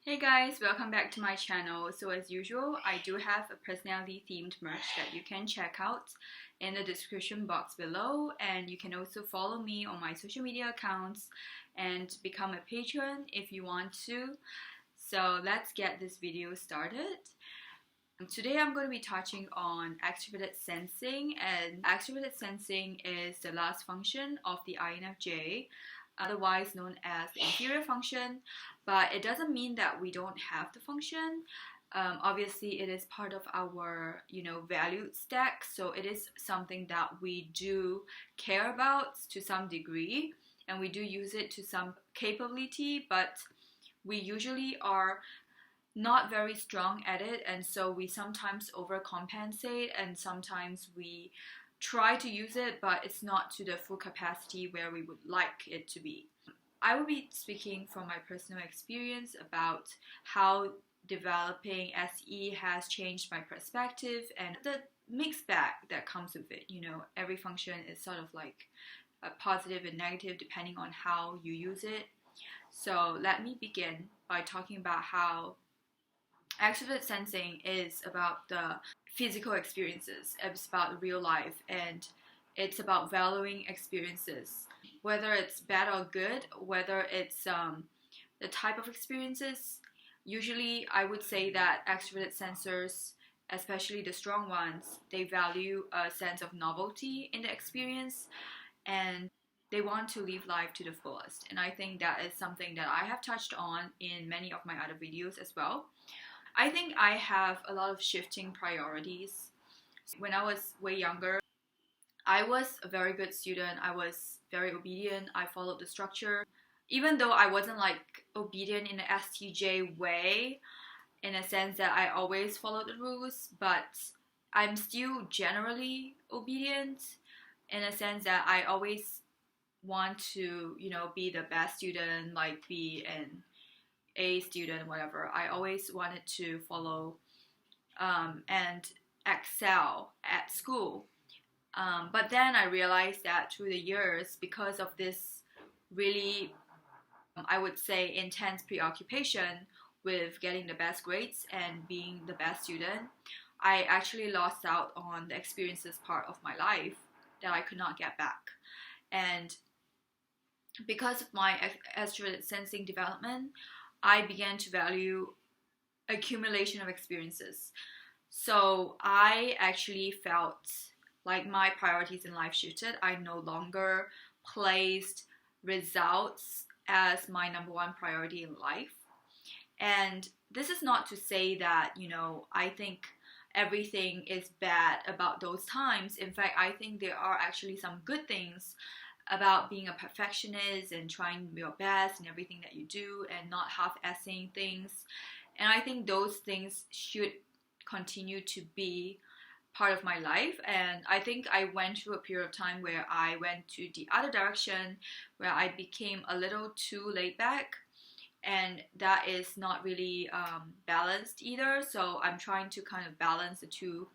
Hey guys, welcome back to my channel. So as usual, I do have a personality themed merch that you can check out in the description box below, and you can also follow me on my social media accounts and become a patron if you want to. So let's get this video started. Today I'm going to be touching on extroverted sensing, and extroverted sensing is the last function of the INFJ, otherwise known as the inferior function, but it doesn't mean that we don't have the function. Obviously it is part of our value stack, so it is something that we do care about to some degree, and we do use it to some capability, but we usually are not very strong at it, and so we sometimes overcompensate, and sometimes we try to use it, but it's not to the full capacity where we would like it to be. I will be speaking from my personal experience about how developing SE has changed my perspective and the mixed bag that comes with it. Every function is sort of like a positive and negative depending on how you use it. So let me begin by talking about how extroverted sensing is about the physical experiences. It's about real life, and it's about valuing experiences, whether it's bad or good, whether it's the type of experiences. Usually I would say that extroverted sensors, especially the strong ones, they value a sense of novelty in the experience, and they want to live life to the fullest. And I think that is something that I have touched on in many of my other videos as well. I think I have a lot of shifting priorities. When I was way younger, I was a very good student. I was very obedient. I followed the structure. Even though I wasn't like obedient in the STJ way, in a sense that I always followed the rules, but I'm still generally obedient in a sense that I always want to, be the best student, like be an A student, whatever. I always wanted to follow and excel at school. But then I realized that through the years, because of this really, I would say, intense preoccupation with getting the best grades and being the best student, I actually lost out on the experiences part of my life that I could not get back. And because of my extroverted sensing development, I began to value accumulation of experiences. So I actually felt like my priorities in life shifted. I no longer placed results as my number one priority in life. And this is not to say that, I think everything is bad about those times. In fact, I think there are actually some good things about being a perfectionist and trying your best in everything that you do and not half-assing things. And I think those things should continue to be part of my life. And I think I went through a period of time where I went to the other direction, where I became a little too laid back, and that is not really balanced either. So I'm trying to kind of balance the two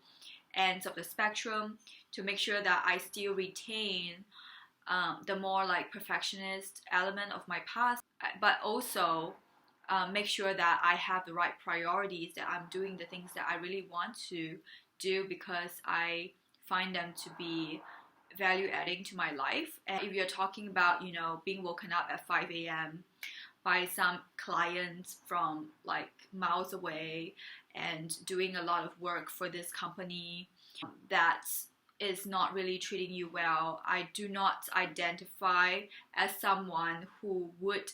ends of the spectrum to make sure that I still retain the more like perfectionist element of my past, but also make sure that I have the right priorities, that I'm doing the things that I really want to do because I find them to be value adding to my life. And if you're talking about, being woken up at 5 a.m. by some clients from like miles away and doing a lot of work for this company that is not really treating you well, I do not identify as someone who would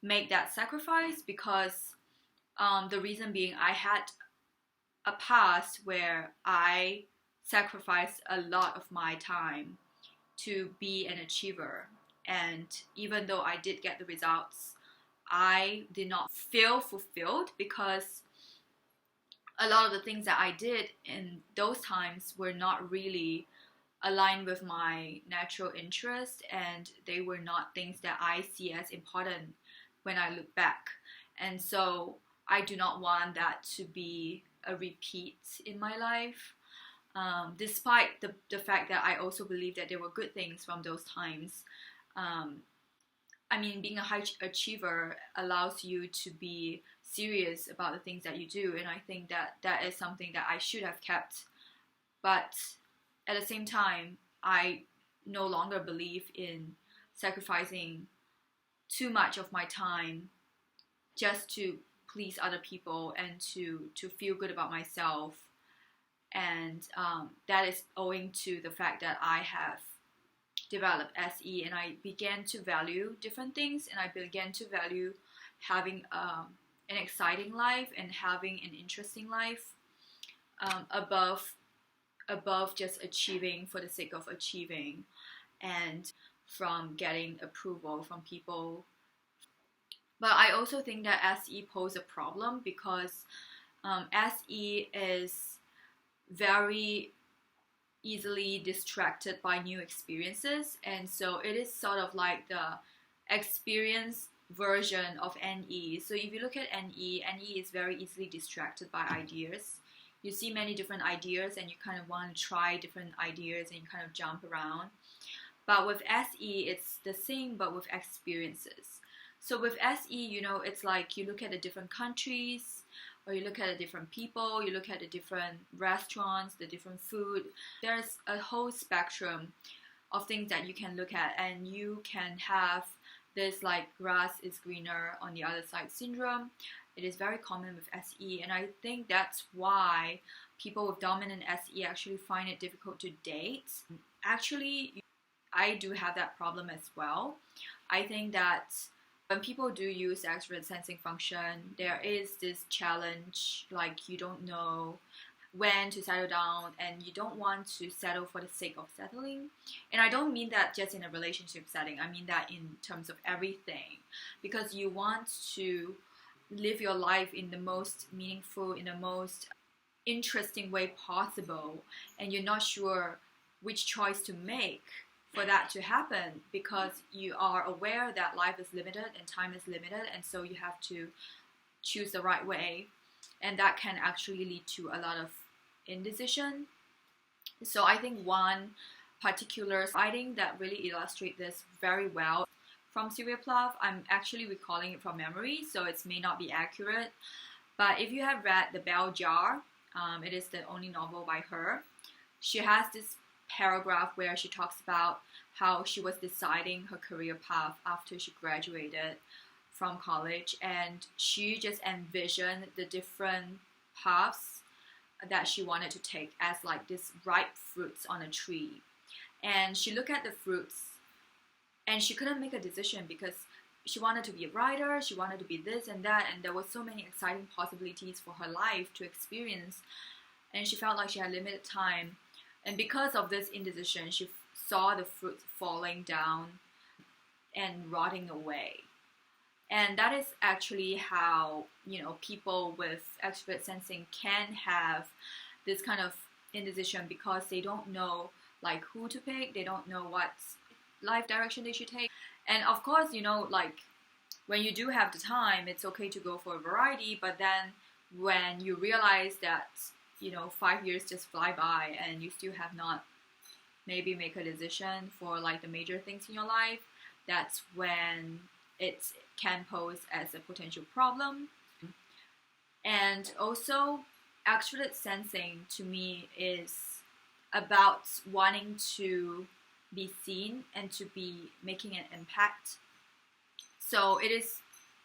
make that sacrifice, because the reason being, I had a past where I sacrificed a lot of my time to be an achiever, and even though I did get the results, I did not feel fulfilled because a lot of the things that I did in those times were not really aligned with my natural interest, and they were not things that I see as important when I look back. And so I do not want that to be a repeat in my life, despite the fact that I also believe that there were good things from those times. Being a high achiever allows you to be serious about the things that you do, and I think that that is something that I should have kept. But at the same time, I no longer believe in sacrificing too much of my time just to please other people and to feel good about myself. And that is owing to the fact that I have developed SE, and I began to value different things, and I began to value having an exciting life and having an interesting life above just achieving for the sake of achieving, and from getting approval from people. But I also think that SE poses a problem because SE is very easily distracted by new experiences, and so it is sort of like the experience version of NE. So if you look at NE is very easily distracted by ideas. You see many different ideas and you kind of want to try different ideas and you kind of jump around. But with SE, it's the same but with experiences. So with SE, you know, it's like you look at the different countries, or you look at the different people, you look at the different restaurants, the different food. There's a whole spectrum of things that you can look at, and you can have this like grass is greener on the other side syndrome. It is very common with SE, and I think that's why people with dominant SE actually find it difficult to date. Actually, I do have that problem as well. I think that when people do use the extrovert sensing function, there is this challenge, like you don't know when to settle down, and you don't want to settle for the sake of settling. And I don't mean that just in a relationship setting, I mean that in terms of everything, because you want to live your life in the most meaningful, in the most interesting way possible, and you're not sure which choice to make for that to happen, because you are aware that life is limited and time is limited, and so you have to choose the right way, and that can actually lead to a lot of indecision. So I think one particular writing that really illustrates this very well from Sylvia Plath, I'm actually recalling it from memory, so it may not be accurate, but if you have read The Bell Jar, it is the only novel by her. She has this paragraph where she talks about how she was deciding her career path after she graduated from college, and she just envisioned the different paths that she wanted to take as like this ripe fruits on a tree. And she looked at the fruits and she couldn't make a decision because she wanted to be a writer, she wanted to be this and that, and there were so many exciting possibilities for her life to experience, and she felt like she had limited time. And because of this indecision, she saw the fruit falling down and rotting away. And that is actually how, you know, people with extrovert sensing can have this kind of indecision, because they don't know like who to pick, they don't know what life direction they should take. And of course, you know, like when you do have the time, it's okay to go for a variety, but then when you realize that, you know, 5 years just fly by and you still have not maybe make a decision for like the major things in your life, that's when it can pose as a potential problem. And also, extrovert sensing to me is about wanting to be seen and to be making an impact. So it is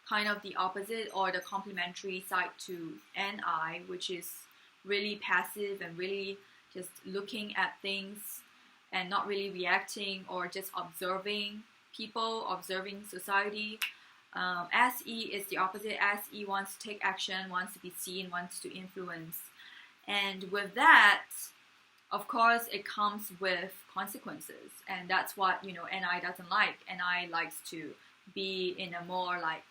kind of the opposite or the complementary side to NI, which is really passive and really just looking at things and not really reacting or just observing people, observing society. SE is the opposite. SE wants to take action, wants to be seen, wants to influence. And with that, of course, it comes with consequences. And that's what, you know, NI doesn't like. NI likes to be in a more like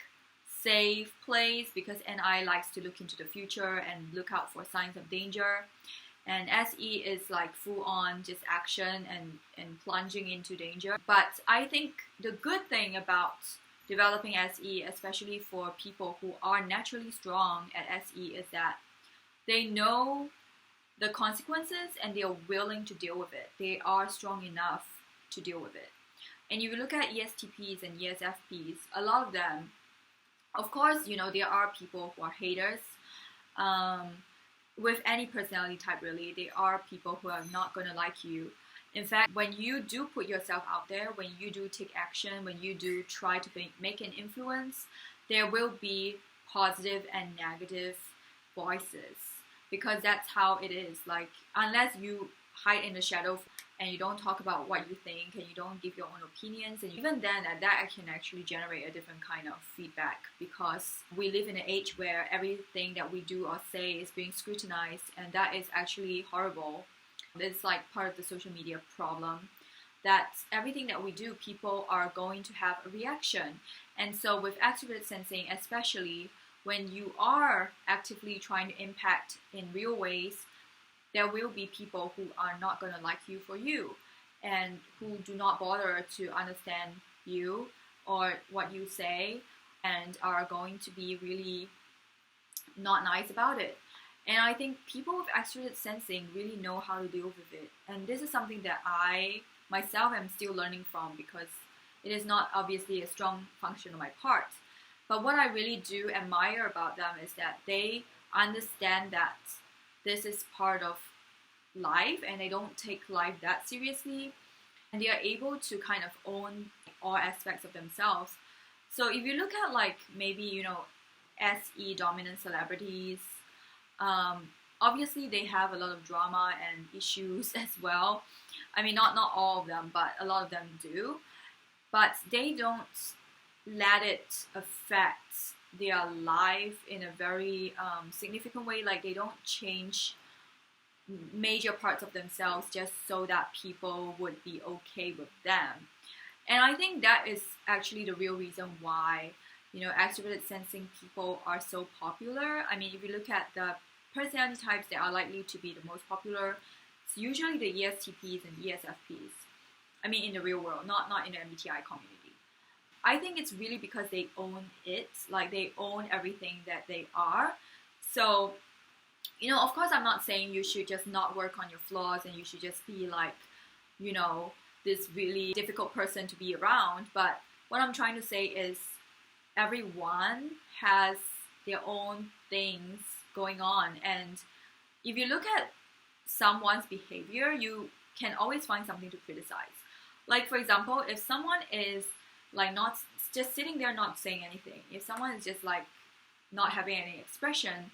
safe place, because NI likes to look into the future and look out for signs of danger. And SE is like full on just action and plunging into danger. But I think the good thing about developing SE, especially for people who are naturally strong at SE, is that they know the consequences and they are willing to deal with it. They are strong enough to deal with it. And if you look at ESTPs and ESFPs, a lot of them Of course, you know, there are people who are haters. Um, with any personality type, really, there are people who are not going to like you. In fact, when you do put yourself out there, when you do take action, when you do try to make an influence, there will be positive and negative voices, because that's how it is. Like, unless you hide in the shadow and you don't talk about what you think and you don't give your own opinions, and even then that can actually generate a different kind of feedback, because we live in an age where everything that we do or say is being scrutinized, and that is actually horrible. It's like part of the social media problem, that everything that we do, people are going to have a reaction. And so with extroverted sensing, especially when you are actively trying to impact in real ways, there will be people who are not going to like you for you, and who do not bother to understand you or what you say, and are going to be really not nice about it. And I think people with extroverted sensing really know how to deal with it. And this is something that I myself am still learning from, because it is not obviously a strong function on my part. But what I really do admire about them is that they understand that this is part of life, and they don't take life that seriously, and they are able to kind of own all aspects of themselves. So if you look at, like, maybe, you know, SE dominant celebrities, obviously they have a lot of drama and issues as well. I mean, not all of them, but a lot of them do. But they don't let it affect their life in a very significant way. Like, they don't change major parts of themselves just so that people would be okay with them. And I think that is actually the real reason why, you know, extroverted sensing people are so popular. I mean, if you look at the personality types that are likely to be the most popular, it's usually the ESTPs and ESFPs. I mean, in the real world, not in the MBTI community. I think it's really because they own it, like they own everything that they are. So, you know, of course, I'm not saying you should just not work on your flaws and you should just be like, you know, this really difficult person to be around. But what I'm trying to say is everyone has their own things going on. And if you look at someone's behavior, you can always find something to criticize. Like, for example, if someone is like not just sitting there not saying anything, if someone is just like not having any expression,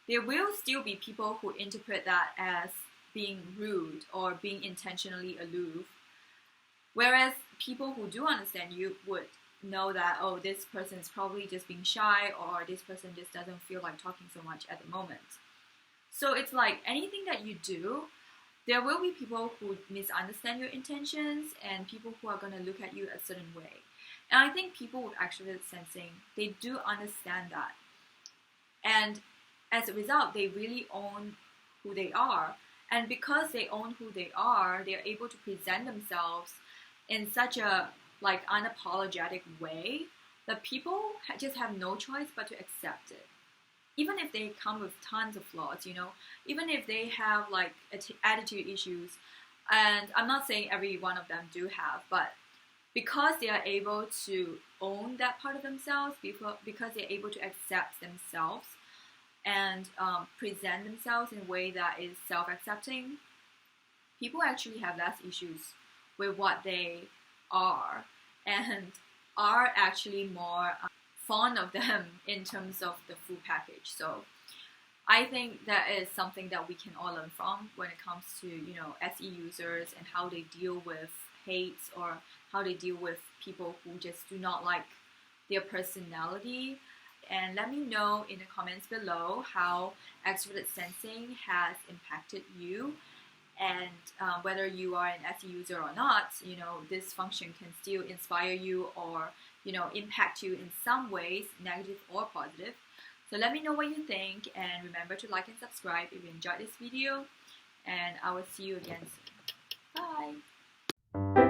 there will still be people who interpret that as being rude or being intentionally aloof. Whereas people who do understand you would know that, oh, this person is probably just being shy, or this person just doesn't feel like talking so much at the moment. So it's like anything that you do, there will be people who misunderstand your intentions and people who are going to look at you a certain way. And I think people with extroverted sensing, they do understand that. And as a result, they really own who they are. And because they own who they are, they're able to present themselves in such a like unapologetic way that people just have no choice but to accept it. Even if they come with tons of flaws, you know, even if they have like attitude issues, and I'm not saying every one of them do have, but because they are able to own that part of themselves, because they're able to accept themselves and present themselves in a way that is self-accepting, people actually have less issues with what they are, and are actually more fond of them in terms of the full package. So I think that is something that we can all learn from when it comes to, you know, SE users and how they deal with hates, or how they deal with people who just do not like their personality. And let me know in the comments below how extroverted sensing has impacted you, and whether you are an SE user or not, you know, this function can still inspire you or, you know, impact you in some ways, negative or positive. So let me know what you think, and remember to like and subscribe if you enjoyed this video, and I will see you again soon. Bye!